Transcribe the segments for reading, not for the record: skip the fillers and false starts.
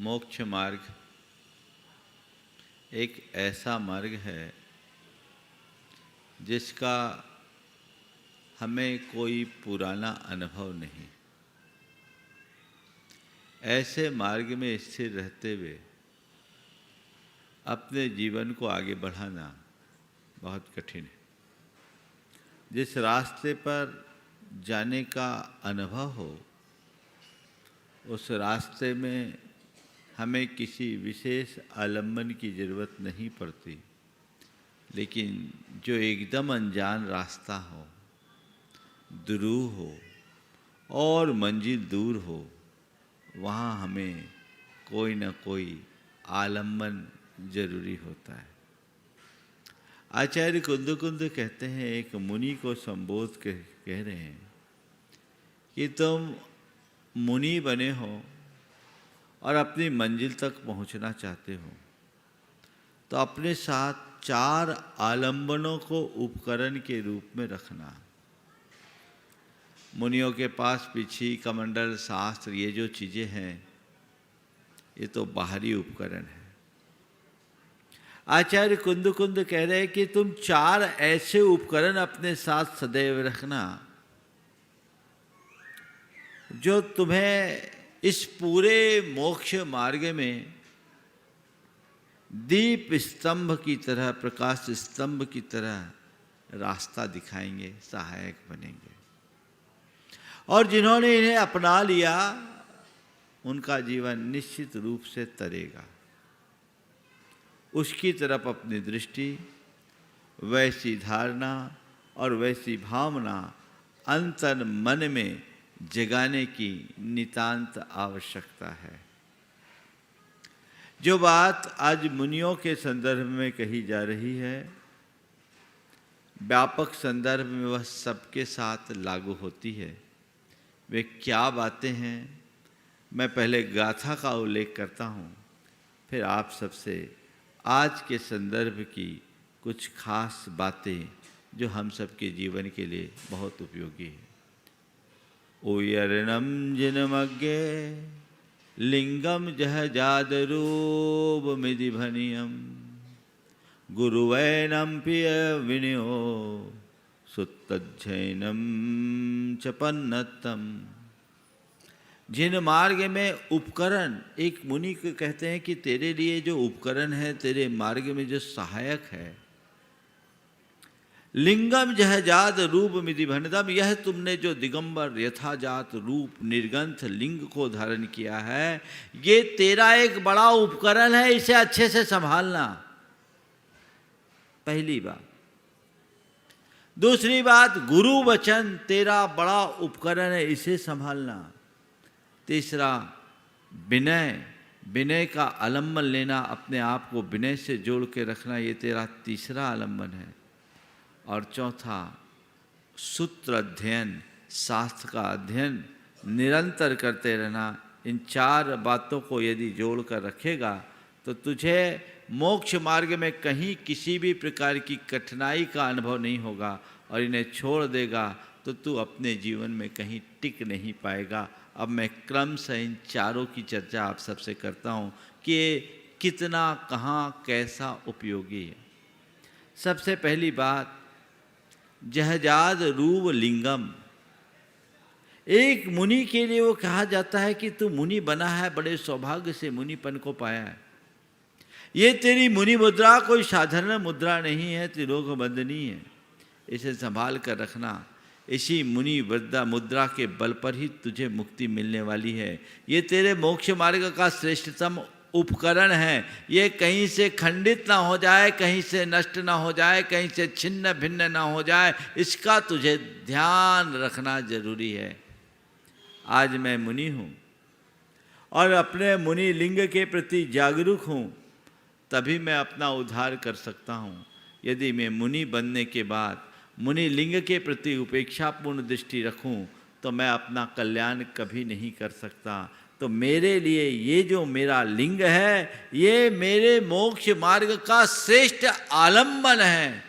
मोक्ष मार्ग एक ऐसा मार्ग है जिसका हमें कोई पुराना अनुभव नहीं। ऐसे मार्ग में स्थिर रहते हुए अपने जीवन को आगे बढ़ाना बहुत कठिन है। जिस रास्ते पर जाने का अनुभव हो, उस रास्ते में हमें किसी विशेष आलम्बन की ज़रूरत नहीं पड़ती, लेकिन जो एकदम अनजान रास्ता हो, दुरूह हो और मंजिल दूर हो, वहाँ हमें कोई न कोई आलम्बन जरूरी होता है। आचार्य कुंद कहते हैं, एक मुनि को संबोध कह रहे हैं कि तुम मुनि बने हो और अपनी मंजिल तक पहुंचना चाहते हो, तो अपने साथ 4 आलंबनों को उपकरण के रूप में रखना। मुनियों के पास पीछी, कमंडल, शास्त्र, ये जो चीज़ें हैं, ये तो बाहरी उपकरण है। आचार्य कुंद कह रहे हैं कि तुम 4 ऐसे उपकरण अपने साथ सदैव रखना जो तुम्हें इस पूरे मोक्ष मार्ग में दीप स्तंभ की तरह, प्रकाश स्तंभ की तरह रास्ता दिखाएंगे, सहायक बनेंगे। और जिन्होंने इन्हें अपना लिया, उनका जीवन निश्चित रूप से तरेगा। उसकी तरफ अपनी दृष्टि, वैसी धारणा और वैसी भावना अंतर मन में जगाने की नितांत आवश्यकता है। जो बात आज मुनियों के संदर्भ में कही जा रही है, व्यापक संदर्भ में वह सबके साथ लागू होती है। वे क्या बातें हैं, मैं पहले गाथा का उल्लेख करता हूँ, फिर आप सबसे आज के संदर्भ की कुछ खास बातें जो हम सबके जीवन के लिए बहुत उपयोगी है। उयर्णम जिनमज्ञे लिंगम जहजाद रूप मिधि भनियम गुरुवैनम पिय विनयो सुत्तज्जैनम चपन्नतम। जिन मार्ग में उपकरण, एक मुनि को कहते हैं कि तेरे लिए जो उपकरण है, तेरे मार्ग में जो सहायक है, लिंगम जहजात रूप मिधि भनदम, यह तुमने जो दिगंबर यथाजात रूप निर्गंथ लिंग को धारण किया है, ये तेरा एक बड़ा उपकरण है, इसे अच्छे से संभालना। पहली बात। दूसरी बात, गुरु वचन तेरा बड़ा उपकरण है, इसे संभालना। तीसरा, विनय, विनय का आलम्बन लेना, अपने आप को विनय से जोड़ के रखना, ये तेरा तीसरा आलम्बन है। और चौथा, सूत्र अध्ययन, शास्त्र का अध्ययन निरंतर करते रहना। इन 4 बातों को यदि जोड़ कर रखेगा तो तुझे मोक्ष मार्ग में कहीं किसी भी प्रकार की कठिनाई का अनुभव नहीं होगा, और इन्हें छोड़ देगा तो तू अपने जीवन में कहीं टिक नहीं पाएगा। अब मैं क्रमशः इन 4 की चर्चा आप सबसे करता हूँ कि ये कितना, कहाँ, कैसा उपयोगी है। सबसे पहली बात, जहजाद रूप लिंगम। एक मुनि के लिए वो कहा जाता है कि तू मुनि बना है, बड़े सौभाग्य से मुनिपन को पाया है। ये तेरी मुनि मुद्रा कोई साधारण मुद्रा नहीं है, त्रिलोक वंदनीय है, इसे संभाल कर रखना। इसी मुनि वृद्धा मुद्रा के बल पर ही तुझे मुक्ति मिलने वाली है। ये तेरे मोक्ष मार्ग का श्रेष्ठतम उपकरण है। ये कहीं से खंडित ना हो जाए, कहीं से नष्ट ना हो जाए, कहीं से छिन्न भिन्न ना हो जाए, इसका तुझे ध्यान रखना जरूरी है। आज मैं मुनि हूँ और अपने मुनि लिंग के प्रति जागरूक हूँ, तभी मैं अपना उद्धार कर सकता हूँ। यदि मैं मुनि बनने के बाद मुनि लिंग के प्रति उपेक्षापूर्ण दृष्टि रखूं, तो मैं अपना कल्याण कभी नहीं कर सकता। तो मेरे लिए ये जो मेरा लिंग है, ये मेरे मोक्ष मार्ग का श्रेष्ठ आलंबन है।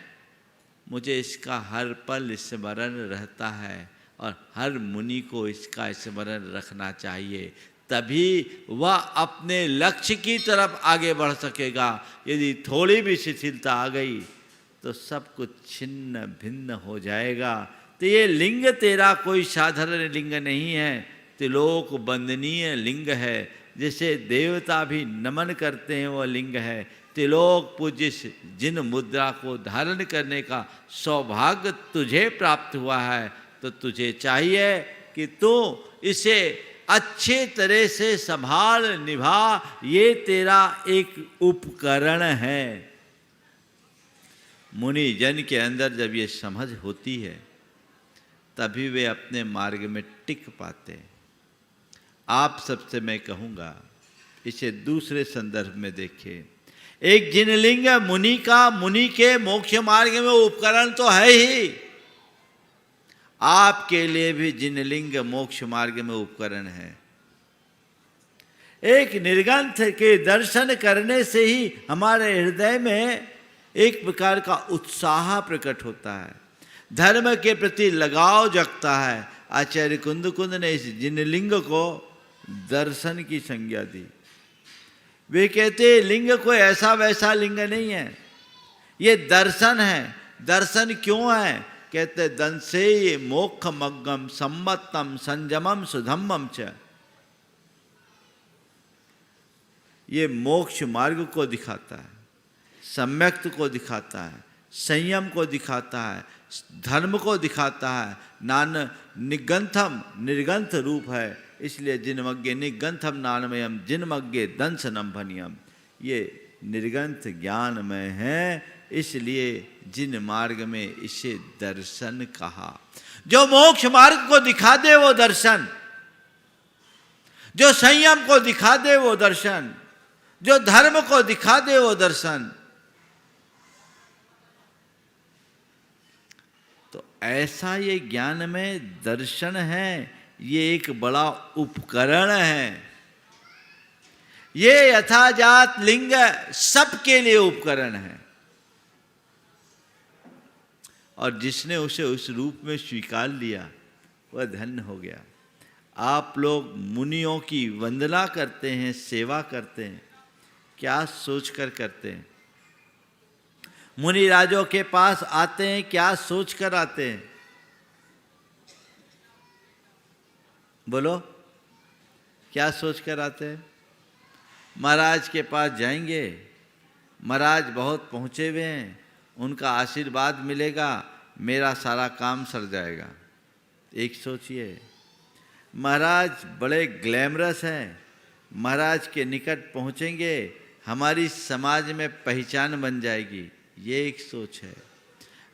मुझे इसका हर पल स्मरण रहता है और हर मुनि को इसका स्मरण रखना चाहिए। तभी वह अपने लक्ष्य की तरफ आगे बढ़ सकेगा। यदि थोड़ी भी शिथिलता आ गई तो सब कुछ छिन्न भिन्न हो जाएगा। तो ये लिंग तेरा कोई साधारण लिंग नहीं है, त्रिलोक वंदनीय लिंग है। जिसे देवता भी नमन करते हैं वह लिंग है। त्रिलोक पूज्य जिन मुद्रा को धारण करने का सौभाग्य तुझे प्राप्त हुआ है, तो तुझे चाहिए कि तू इसे अच्छे तरह से संभाल निभा। ये तेरा एक उपकरण है। मुनि जन के अंदर जब ये समझ होती है तभी वे अपने मार्ग में टिक पाते हैं। आप सबसे मैं कहूँगा इसे दूसरे संदर्भ में देखें। एक जिनलिंग मुनि का, मुनि के मोक्ष मार्ग में उपकरण तो है ही, आपके लिए भी जिनलिंग मोक्ष मार्ग में उपकरण है। एक निर्ग्रंथ के दर्शन करने से ही हमारे हृदय में एक प्रकार का उत्साह प्रकट होता है, धर्म के प्रति लगाव जगता है। आचार्य कुंद ने इस जिनलिंग को दर्शन की संज्ञा दी। वे कहते लिंग कोई ऐसा वैसा लिंग नहीं है, ये दर्शन है। दर्शन क्यों है? कहते दंसे मोक्ष मग्गम सम्मतम संयमम सुधम्मम च। ये मोक्ष मार्ग को दिखाता है, सम्यक्त को दिखाता है, संयम को दिखाता है, धर्म को दिखाता है। नान निगंथम निर्गंथ रूप है, इसलिए जिनमग्गे निगंथम नानमयम जिनमग्गे दंसनम भनियम। ये निर्गंथ ज्ञान में है, इसलिए जिन मार्ग में इसे दर्शन कहा। जो मोक्ष मार्ग को दिखा दे वो दर्शन, जो संयम को दिखा दे वो दर्शन, जो धर्म को दिखा दे वो दर्शन। तो ऐसा ये ज्ञान में दर्शन है, ये एक बड़ा उपकरण है। ये यथाजात लिंग सबके लिए उपकरण है, और जिसने उसे उस रूप में स्वीकार लिया वह धन्य हो गया। आप लोग मुनियों की वंदना करते हैं, सेवा करते हैं, क्या सोचकर करते हैं? मुनि राजों के पास आते हैं, क्या सोचकर आते हैं? बोलो, क्या सोचकर आते हैं? महाराज के पास जाएंगे, महाराज बहुत पहुँचे हुए हैं, उनका आशीर्वाद मिलेगा, मेरा सारा काम सर जाएगा। एक सोचिए, महाराज बड़े ग्लैमरस हैं, महाराज के निकट पहुँचेंगे, हमारी समाज में पहचान बन जाएगी, ये एक सोच है।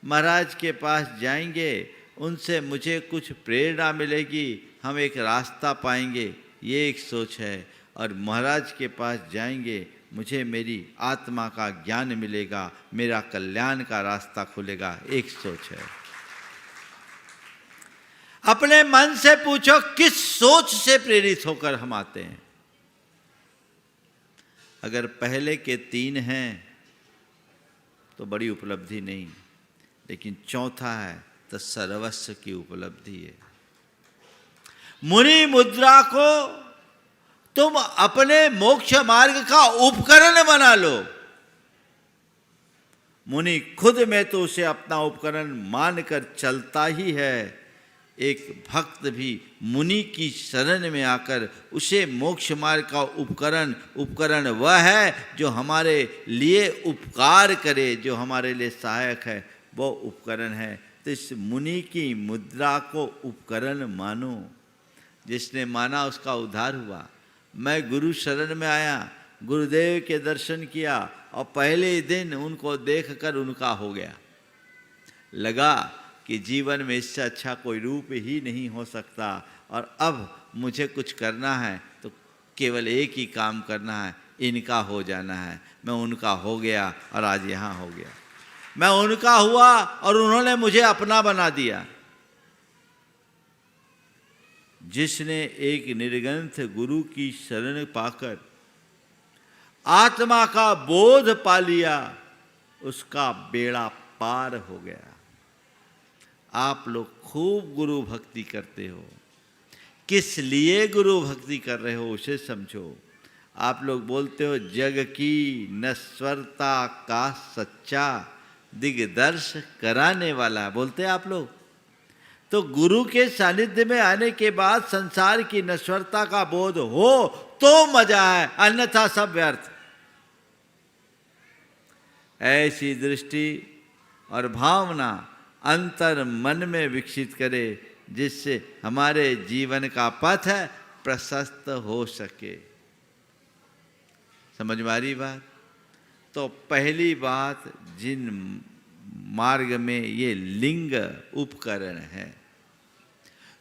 महाराज के पास जाएंगे, उनसे मुझे कुछ प्रेरणा मिलेगी, हम एक रास्ता पाएंगे, ये एक सोच है। और महाराज के पास जाएंगे, मुझे मेरी आत्मा का ज्ञान मिलेगा, मेरा कल्याण का रास्ता खुलेगा, एक सोच है। अपने मन से पूछो किस सोच से प्रेरित होकर हम आते हैं। अगर पहले के 3 हैं तो बड़ी उपलब्धि नहीं, लेकिन चौथा है तो सर्वस्व की उपलब्धि है। मुनि मुद्रा को तुम अपने मोक्ष मार्ग का उपकरण बना लो। मुनि खुद में तो उसे अपना उपकरण मानकर चलता ही है। एक भक्त भी मुनि की शरण में आकर उसे मोक्ष मार्ग का उपकरण वह है जो हमारे लिए उपकार करे, जो हमारे लिए सहायक है, वो उपकरण है। तो इस मुनि की मुद्रा को उपकरण मानो। जिसने माना उसका उद्धार हुआ। मैं गुरु शरण में आया, गुरुदेव के दर्शन किया और पहले ही दिन उनको देखकर उनका हो गया। लगा कि जीवन में इससे अच्छा कोई रूप ही नहीं हो सकता, और अब मुझे कुछ करना है तो केवल एक ही काम करना है, इनका हो जाना है। मैं उनका हो गया और आज यहाँ हो गया। मैं उनका हुआ और उन्होंने मुझे अपना बना दिया। जिसने एक निर्ग्रंथ गुरु की शरण पाकर आत्मा का बोध पा लिया, उसका बेड़ा पार हो गया। आप लोग खूब गुरु भक्ति करते हो, किस लिए गुरु भक्ति कर रहे हो उसे समझो। आप लोग बोलते हो जग की नश्वरता का सच्चा दिग्दर्श कराने वाला, बोलते हैं आप लोग। तो गुरु के सानिध्य में आने के बाद संसार की नश्वरता का बोध हो तो मजा है, अन्यथा सब व्यर्थ। ऐसी दृष्टि और भावना अंतर मन में विकसित करे जिससे हमारे जीवन का पथ प्रशस्त हो सके। समझ में आ रही बात? तो पहली बात, जिन मार्ग में ये लिंग उपकरण है,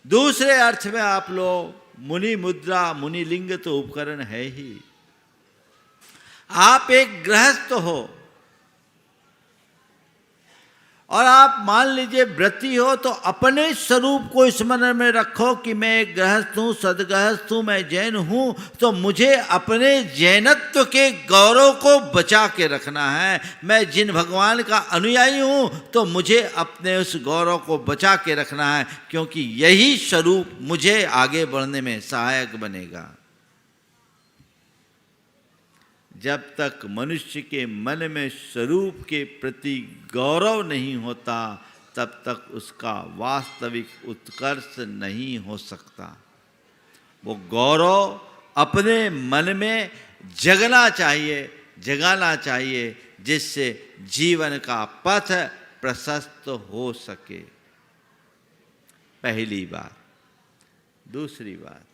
दूसरे अर्थ में आप लोग मुनि मुद्रा मुनि लिंग तो उपकरण है ही। आप एक गृहस्थ हो और आप मान लीजिए व्रती हो, तो अपने स्वरूप को स्मरण में रखो कि मैं एक गृहस्थ हूँ, सदगृहस्थ हूँ, मैं जैन हूँ, तो मुझे अपने जैनत्व के गौरव को बचा के रखना है। मैं जिन भगवान का अनुयायी हूँ तो मुझे अपने उस गौरव को बचा के रखना है, क्योंकि यही स्वरूप मुझे आगे बढ़ने में सहायक बनेगा। जब तक मनुष्य के मन में स्वरूप के प्रति गौरव नहीं होता, तब तक उसका वास्तविक उत्कर्ष नहीं हो सकता। वो गौरव अपने मन में जगाना चाहिए, जिससे जीवन का पथ प्रशस्त हो सके। पहली बात। दूसरी बात,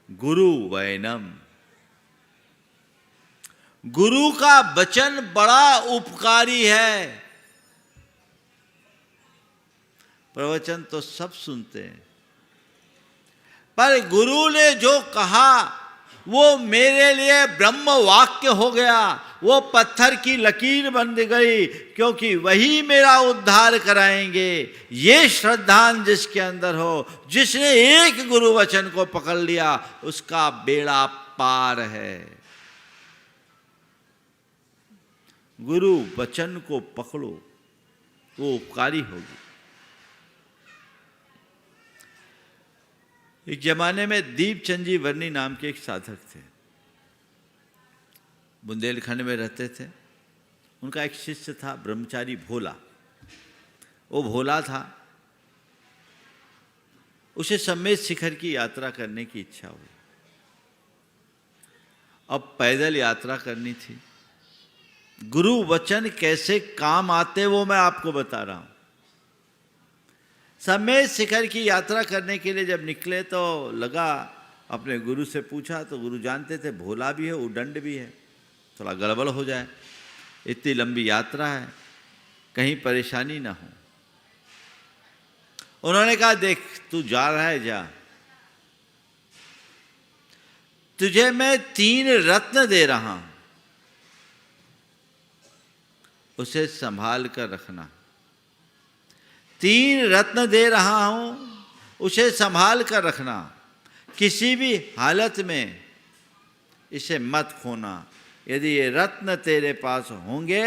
गुरु वैनम, गुरु का वचन बड़ा उपकारी है। प्रवचन तो सब सुनते हैं, पर गुरु ने जो कहा वो मेरे लिए ब्रह्म वाक्य हो गया, वो पत्थर की लकीर बन गई, क्योंकि वही मेरा उद्धार कराएंगे। ये श्रद्धान जिसके अंदर हो, जिसने एक गुरु वचन को पकड़ लिया, उसका बेड़ा पार है। गुरु वचन को पकड़ो, वो उपकारी होगी। एक जमाने में दीपचंद जी वर्णी नाम के एक साधक थे, बुंदेलखंड में रहते थे। उनका एक शिष्य था ब्रह्मचारी भोला। वो भोला था, उसे सम्मेद शिखर की यात्रा करने की इच्छा हुई। अब पैदल यात्रा करनी थी। गुरु वचन कैसे काम आते वो मैं आपको बता रहा हूं। सम्मेद शिखर की यात्रा करने के लिए जब निकले तो लगा, अपने गुरु से पूछा तो गुरु जानते थे भोला भी है, उदंड भी है, थोड़ा गड़बड़ हो जाए, इतनी लंबी यात्रा है, कहीं परेशानी ना हो। उन्होंने कहा देख तू जा रहा है, जा, तुझे मैं 3 रत्न दे रहा हूं, उसे संभाल कर रखना। 3 रत्न दे रहा हूं, उसे संभाल कर रखना। किसी भी हालत में इसे मत खोना। यदि ये रत्न तेरे पास होंगे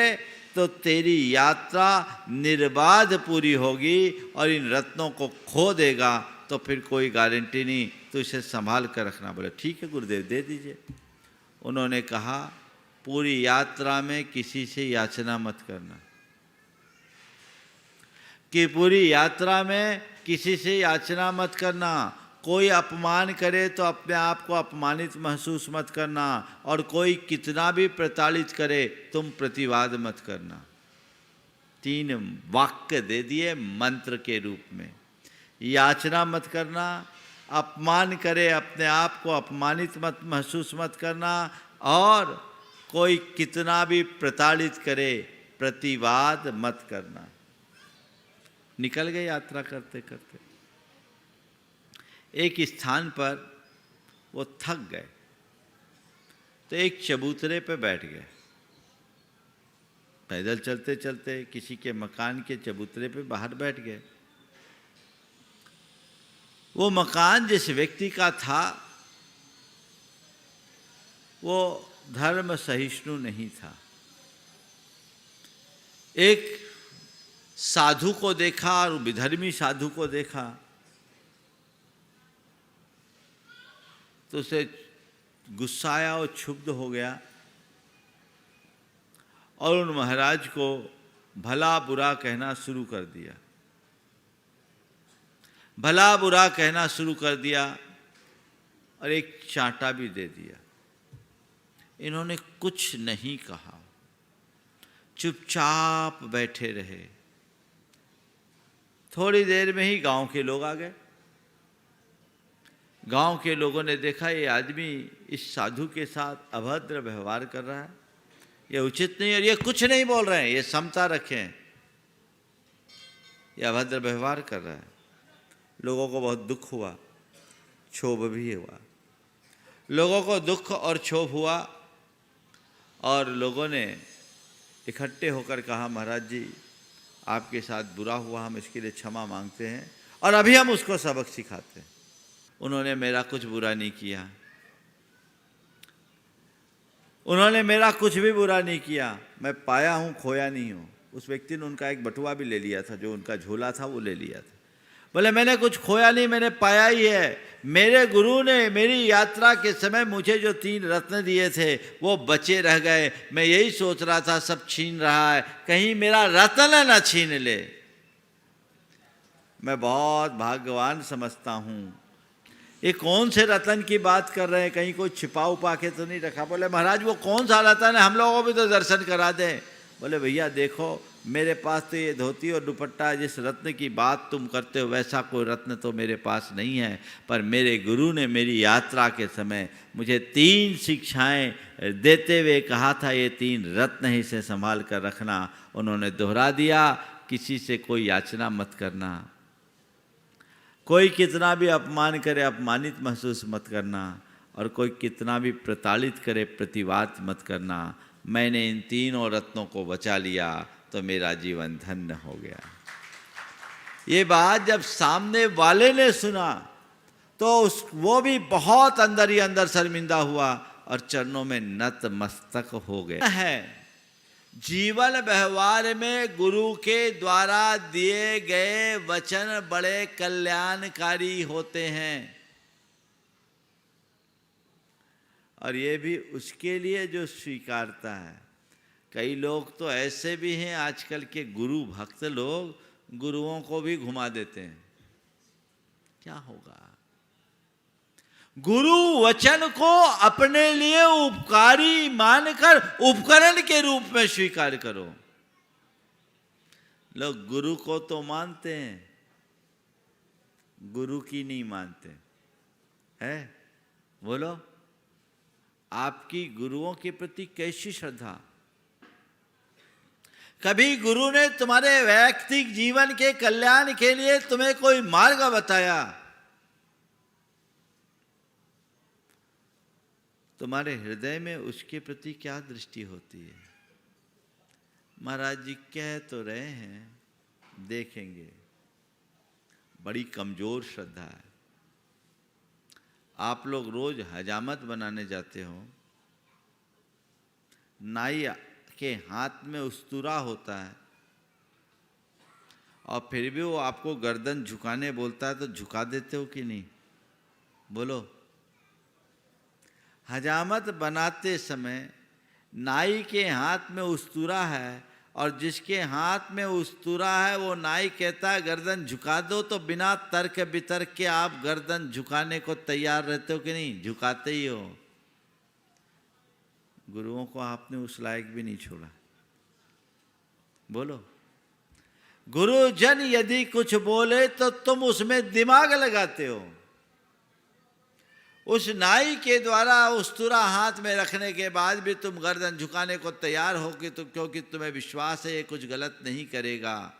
तो तेरी यात्रा निर्बाध पूरी होगी, और इन रत्नों को खो देगा तो फिर कोई गारंटी नहीं, तो इसे संभाल कर रखना। बोले ठीक है गुरुदेव, दे दीजिए। उन्होंने कहा पूरी यात्रा में किसी से याचना मत करना, कि पूरी यात्रा में किसी से याचना मत करना। कोई अपमान करे तो अपने आप को अपमानित महसूस मत करना, और कोई कितना भी प्रताड़ित करे तुम प्रतिवाद मत करना। 3 वाक्य दे दिए मंत्र के रूप में। याचना मत करना, अपमान करे अपने आप को अपमानित मत महसूस मत करना, और कोई कितना भी प्रताड़ित करे प्रतिवाद मत करना। निकल गए यात्रा करते करते। एक स्थान पर वो थक गए तो एक चबूतरे पे बैठ गए। पैदल चलते चलते किसी के मकान के चबूतरे पे बाहर बैठ गए। वो मकान जिस व्यक्ति का था वो धर्म सहिष्णु नहीं था। एक साधु को देखा और विधर्मी साधु को देखा, तो उसे गुस्सा आया और क्षुब्ध हो गया और उन महाराज को भला बुरा कहना शुरू कर दिया, भला बुरा कहना शुरू कर दिया और एक चांटा भी दे दिया। इन्होंने कुछ नहीं कहा, चुपचाप बैठे रहे। थोड़ी देर में ही गांव के लोग आ गए। गांव के लोगों ने देखा ये आदमी इस साधु के साथ अभद्र व्यवहार कर रहा है, ये उचित नहीं, और ये कुछ नहीं बोल रहे हैं, ये समता रखें, ये अभद्र व्यवहार कर रहा है। लोगों को बहुत दुख हुआ, क्षोभ भी हुआ। लोगों को दुख और क्षोभ हुआ और लोगों ने इकट्ठे होकर कहा, महाराज जी आपके साथ बुरा हुआ, हम इसके लिए क्षमा मांगते हैं और अभी हम उसको सबक सिखाते हैं। उन्होंने मेरा कुछ बुरा नहीं किया, उन्होंने मेरा कुछ भी बुरा नहीं किया, मैं पाया हूँ, खोया नहीं हूँ। उस व्यक्ति ने उनका एक बटुआ भी ले लिया था, जो उनका झोला था वो ले लिया था। बोले मैंने कुछ खोया नहीं, मैंने पाया ही है। मेरे गुरु ने मेरी यात्रा के समय मुझे जो 3 रत्न दिए थे वो बचे रह गए। मैं यही सोच रहा था सब छीन रहा है, कहीं मेरा रत्न न छीन ले। मैं बहुत भाग्यवान समझता हूँ। ये कौन से रतन की बात कर रहे हैं, कहीं कोई छिपा उपा के तो नहीं रखा? बोले महाराज वो कौन सा रतन है, हम लोगों को भी तो दर्शन करा दें। बोले भैया देखो मेरे पास तो ये धोती और दुपट्टा है, जिस रत्न की बात तुम करते हो वैसा कोई रत्न तो मेरे पास नहीं है, पर मेरे गुरु ने मेरी यात्रा के समय मुझे 3 शिक्षाएं देते हुए कहा था, ये 3 रत्न ही से संभाल कर रखना। उन्होंने दोहरा दिया, किसी से कोई याचना मत करना, कोई कितना भी अपमान करे अपमानित महसूस मत करना, और कोई कितना भी प्रताड़ित करे प्रतिवाद मत करना। मैंने इन 3 रत्नों को बचा लिया तो मेरा जीवन धन्य हो गया। ये बात जब सामने वाले ने सुना तो वो भी बहुत अंदर ही अंदर शर्मिंदा हुआ और चरणों में नतमस्तक हो गया है। जीवन व्यवहार में गुरु के द्वारा दिए गए वचन बड़े कल्याणकारी होते हैं, और ये भी उसके लिए जो स्वीकारता है। कई लोग तो ऐसे भी हैं आजकल के गुरु भक्त लोग, गुरुओं को भी घुमा देते हैं। क्या होगा? गुरु वचन को अपने लिए उपकारी मानकर उपकरण के रूप में स्वीकार करो। लोग गुरु को तो मानते हैं, गुरु की नहीं मानते है। बोलो आपकी गुरुओं के प्रति कैसी श्रद्धा? कभी गुरु ने तुम्हारे वैयक्तिक जीवन के कल्याण के लिए तुम्हें कोई मार्ग बताया? तुम्हारे हृदय में उसके प्रति क्या दृष्टि होती है? महाराज जी कह तो रहे हैं, देखेंगे। बड़ी कमजोर श्रद्धा है। आप लोग रोज हजामत बनाने जाते हो, नाई के हाथ में उस्तुरा होता है और फिर भी वो आपको गर्दन झुकाने बोलता है तो झुका देते हो कि नहीं? बोलो। हजामत बनाते समय नाई के हाथ में उस्तुरा है और जिसके हाथ में उस्तुरा है वो नाई कहता है गर्दन झुका दो, तो बिना तर्क वितर्क के आप गर्दन झुकाने को तैयार रहते हो कि नहीं? झुकाते ही हो। गुरुओं को आपने उस लायक भी नहीं छोड़ा। बोलो। गुरुजन यदि कुछ बोले तो तुम उसमें दिमाग लगाते हो। उस नाई के द्वारा उस्तुरा हाथ में रखने के बाद भी तुम गर्दन झुकाने को तैयार हो कि क्योंकि तुम्हें विश्वास है ये कुछ गलत नहीं करेगा।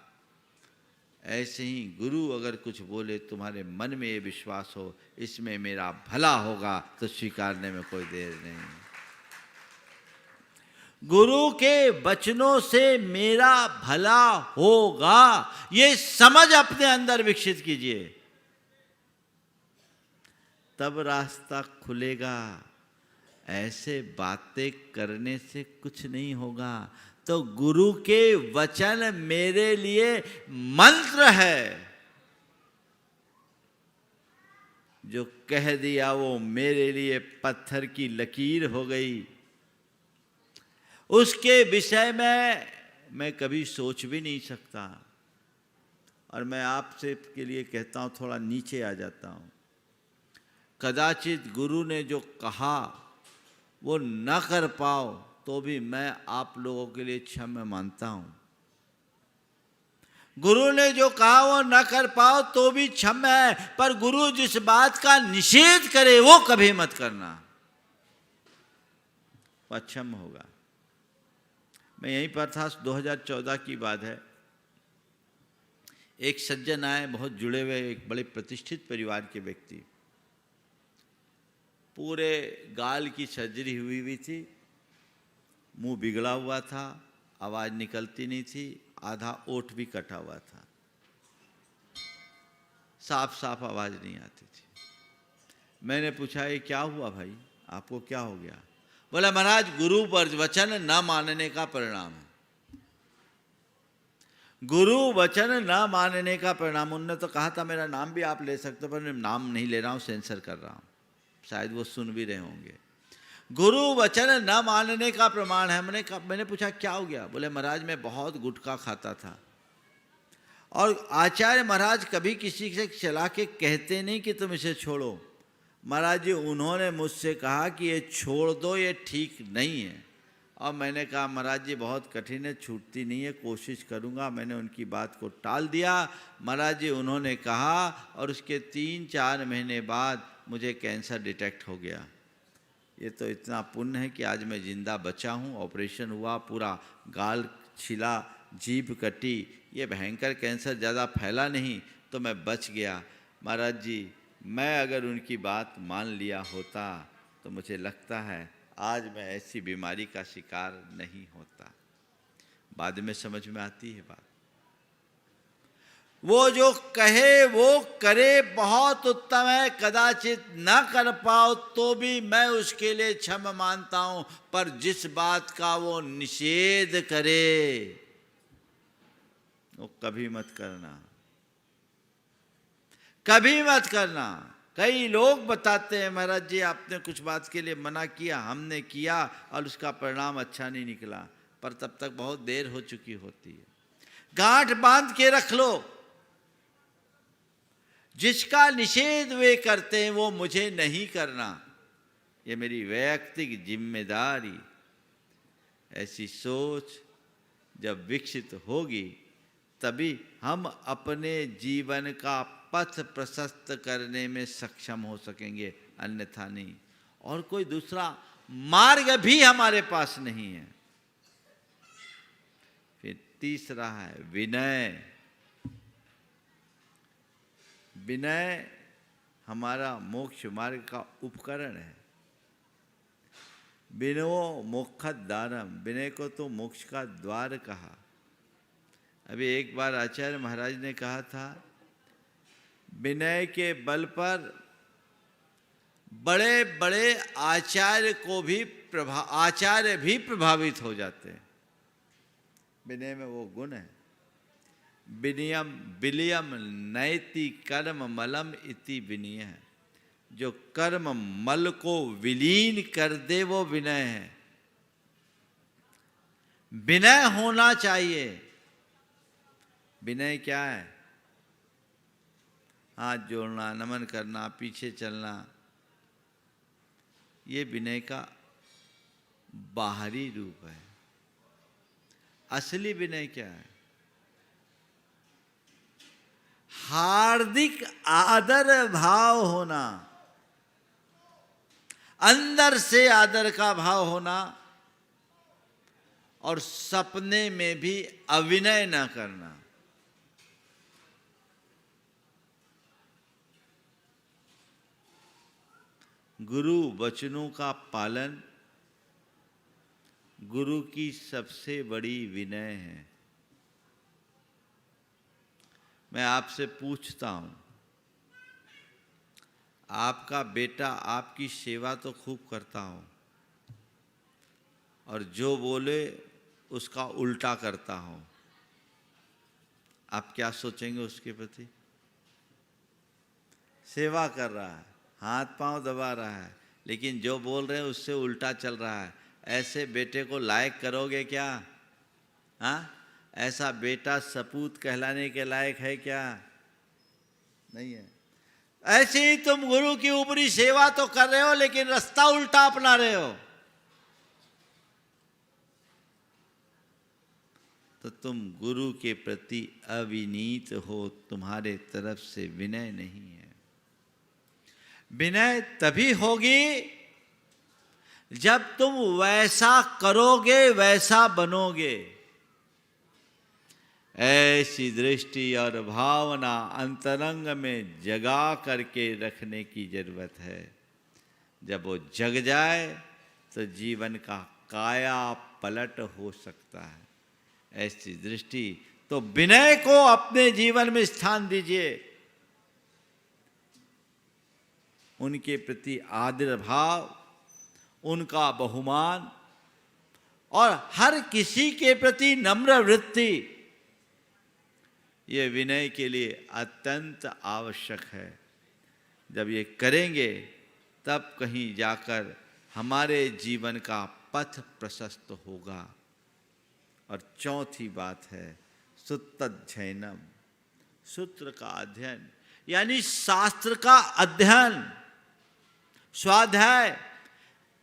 ऐसे ही गुरु अगर कुछ बोले, तुम्हारे मन में ये विश्वास हो इसमें मेरा भला होगा, तो स्वीकारने में कोई देर नहीं। गुरु के वचनों से मेरा भला होगा, ये समझ अपने अंदर विकसित कीजिए, तब रास्ता खुलेगा। ऐसे बातें करने से कुछ नहीं होगा। तो गुरु के वचन मेरे लिए मंत्र है। जो कह दिया वो मेरे लिए पत्थर की लकीर हो गई। उसके विषय में मैं कभी सोच भी नहीं सकता। और मैं आपसे के लिए कहता हूँ, थोड़ा नीचे आ जाता हूँ। कदाचित गुरु ने जो कहा वो न कर पाओ तो भी मैं आप लोगों के लिए क्षमा मानता हूँ। गुरु ने जो कहा वो न कर पाओ तो भी क्षमा है, पर गुरु जिस बात का निषेध करे वो कभी मत करना, वो क्षमा होगा। मैं यहीं पर था, 2014 की बात है। एक सज्जन आए, बहुत जुड़े हुए, एक बड़े प्रतिष्ठित परिवार के व्यक्ति। पूरे गाल की सर्जरी हुई थी, मुंह बिगड़ा हुआ था, आवाज निकलती नहीं थी, आधा ओठ भी कटा हुआ था, साफ साफ आवाज नहीं आती थी। मैंने पूछा, ये क्या हुआ भाई, आपको क्या हो गया? बोला, महाराज गुरु वचन न मानने का परिणाम है। गुरु वचन न मानने का परिणाम। उन्होंने तो कहा था मेरा नाम भी आप ले सकते हो, पर मैं नाम नहीं ले रहा हूं, सेंसर कर रहा हूं, शायद वो सुन भी रहे होंगे। गुरु वचन न मानने का प्रमाण है। मैंने पूछा क्या हो गया? बोले, महाराज मैं बहुत गुटखा खाता था और आचार्य महाराज कभी किसी से चला के कहते नहीं कि तुम इसे छोड़ो। महाराज जी उन्होंने मुझसे कहा कि ये छोड़ दो, ये ठीक नहीं है। और मैंने कहा महाराज जी बहुत कठिन है, छूटती नहीं है, कोशिश करूंगा। मैंने उनकी बात को टाल दिया। महाराज जी उन्होंने कहा और उसके 3-4 महीने बाद मुझे कैंसर डिटेक्ट हो गया। ये तो इतना पुण्य है कि आज मैं जिंदा बचा हूँ। ऑपरेशन हुआ, पूरा गाल छिला, जीभ कटी। ये भयंकर कैंसर ज़्यादा फैला नहीं तो मैं बच गया। महाराज जी मैं अगर उनकी बात मान लिया होता तो मुझे लगता है आज मैं ऐसी बीमारी का शिकार नहीं होता। बाद में समझ में आती है बात। वो जो कहे वो करे बहुत उत्तम है। कदाचित न कर पाओ तो भी मैं उसके लिए क्षमा मानता हूं, पर जिस बात का वो निषेध करे वो कभी मत करना, कभी मत करना। कई लोग बताते हैं महाराज जी आपने कुछ बात के लिए मना किया, हमने किया और उसका परिणाम अच्छा नहीं निकला, पर तब तक बहुत देर हो चुकी होती है। गांठ बांध के रख लो, जिसका निषेध वे करते हैं वो मुझे नहीं करना, ये मेरी वैयक्तिक जिम्मेदारी। ऐसी सोच जब विकसित होगी तभी हम अपने जीवन का पथ प्रशस्त करने में सक्षम हो सकेंगे, अन्यथा नहीं। और कोई दूसरा मार्ग भी हमारे पास नहीं है। फिर तीसरा है विनय। विनय हमारा मोक्ष मार्ग का उपकरण है। विनयो मोक्षद्वारम, विनय को तो मोक्ष का द्वार कहा। अभी एक बार आचार्य महाराज ने कहा था विनय के बल पर बड़े बड़े आचार्य भी प्रभावित हो जाते हैं। विनय में वो गुण है। विनयम विलियम नैति कर्म मलम इति विनय है। जो कर्म मल को विलीन कर दे वो विनय है। विनय होना चाहिए। विनय क्या है? हाथ जोड़ना, नमन करना, पीछे चलना, ये विनय का बाहरी रूप है। असली विनय क्या है? हार्दिक आदर भाव होना, अंदर से आदर का भाव होना, और सपने में भी अविनय न करना। गुरु वचनों का पालन गुरु की सबसे बड़ी विनय है। मैं आपसे पूछता हूं, आपका बेटा आपकी सेवा तो खूब करता हो और जो बोले उसका उल्टा करता हो, आप क्या सोचेंगे उसके प्रति? सेवा कर रहा है, हाथ पांव दबा रहा है, लेकिन जो बोल रहे हैं उससे उल्टा चल रहा है। ऐसे बेटे को लायक करोगे क्या? हाँ, ऐसा बेटा सपूत कहलाने के लायक है क्या? नहीं है। ऐसे ही तुम गुरु की ऊपरी सेवा तो कर रहे हो, लेकिन रास्ता उल्टा अपना रहे हो, तो तुम गुरु के प्रति अविनीत हो, तुम्हारे तरफ से विनय नहीं है। विनय तभी होगी जब तुम वैसा करोगे, वैसा बनोगे। ऐसी दृष्टि और भावना अंतरंग में जगा करके रखने की जरूरत है। जब वो जग जाए तो जीवन का काया पलट हो सकता है। ऐसी दृष्टि, तो विनय को अपने जीवन में स्थान दीजिए। उनके प्रति आदर भाव, उनका बहुमान और हर किसी के प्रति नम्र वृत्ति, ये विनय के लिए अत्यंत आवश्यक है। जब ये करेंगे तब कहीं जाकर हमारे जीवन का पथ प्रशस्त होगा। और चौथी बात है सुत्तध्ययनम, सूत्र का अध्ययन, यानी शास्त्र का अध्ययन, स्वाध्याय।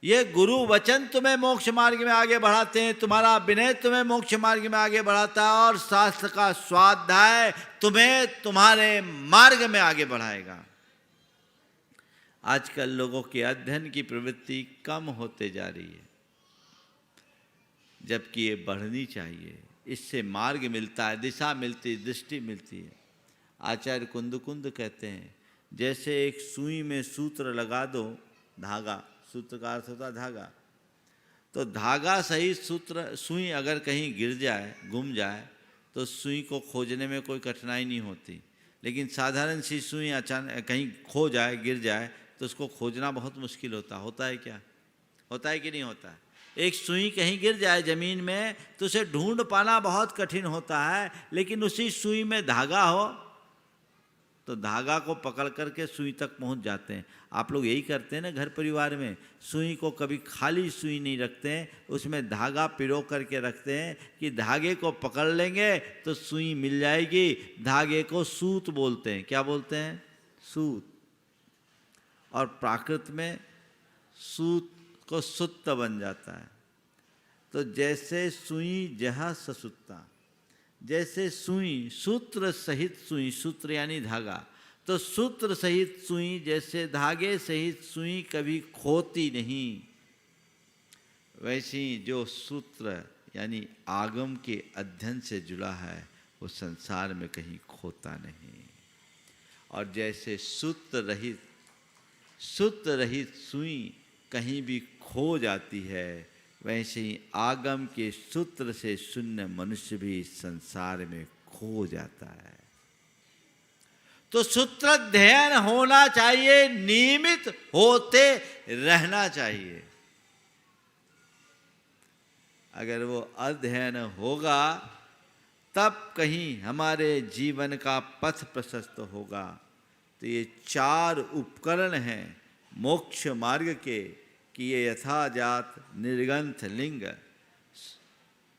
ये गुरु वचन तुम्हें मोक्ष मार्ग में आगे बढ़ाते हैं, तुम्हारा विनय तुम्हें मोक्ष मार्ग में आगे बढ़ाता है, और शास्त्र का स्वाध्याय तुम्हें तुम्हारे मार्ग में आगे बढ़ाएगा। आजकल लोगों के अध्ययन की प्रवृत्ति कम होते जा रही है, जबकि ये बढ़नी चाहिए। इससे मार्ग मिलता है, दिशा मिलती, दृष्टि मिलती है। आचार्य कुंद कहते हैं, जैसे एक सुई में सूत्र लगा दो, धागा, सूत्र का अर्थ होता है धागा, तो धागा सही सूत्र, सुई अगर कहीं गिर जाए, गुम जाए, तो सुई को खोजने में कोई कठिनाई नहीं होती। लेकिन साधारण सी सुई अचानक कहीं खो जाए, गिर जाए, तो उसको खोजना बहुत मुश्किल होता है क्या? होता है कि नहीं होता है? एक सुई कहीं गिर जाए जमीन में तो उसे ढूंढ पाना बहुत कठिन होता है, लेकिन उसी सुई में धागा हो तो धागा को पकड़ करके सुई तक पहुंच जाते हैं। आप लोग यही करते हैं ना घर परिवार में, सुई को कभी खाली सुई नहीं रखते हैं, उसमें धागा पिरो करके रखते हैं कि धागे को पकड़ लेंगे तो सुई मिल जाएगी। धागे को सूत बोलते हैं। क्या बोलते हैं? सूत। और प्राकृत में सूत को सुत्त बन जाता है। तो जैसे सुई जहा ससुत्ता, जैसे सुई, सूत्र सहित सुई, सूत्र यानी धागा, तो सूत्र सहित सुई, जैसे धागे सहित सुई कभी खोती नहीं, वैसी जो सूत्र यानी आगम के अध्ययन से जुड़ा है वो संसार में कहीं खोता नहीं। और जैसे सूत्र रहित सुई कहीं भी खो जाती है, वैसे ही आगम के सूत्र से शून्य मनुष्य भी इस संसार में खो जाता है। तो सूत्राध्ययन होना चाहिए, नियमित होते रहना चाहिए। अगर वो अध्ययन होगा तब कहीं हमारे जीवन का पथ प्रशस्त होगा। तो ये 4 उपकरण हैं मोक्ष मार्ग के, कि ये यथाजात निर्गंथ लिंग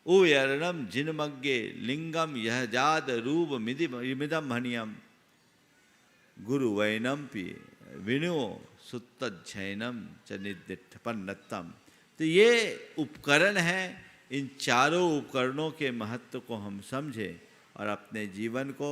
उयर्णम जिनमग्गे लिंगम यह जाद रूप मिदम हनियम गुरु वैनम पी विनो सुत्तध्ययनम च निदिठपन्नतम। तो ये उपकरण हैं। इन चारों उपकरणों के महत्व को हम समझें और अपने जीवन को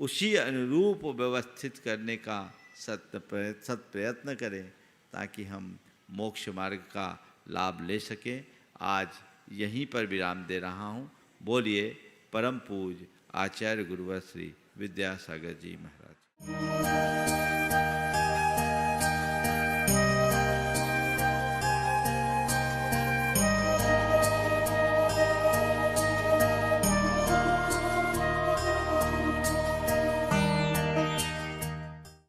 उसी अनुरूप व्यवस्थित करने का सत प्रयत्न करें, ताकि हम मोक्ष मार्ग का लाभ ले सकें। आज यहीं पर विराम दे रहा हूँ। बोलिए परम पूज्य आचार्य गुरुवर श्री विद्यासागर जी महाराज।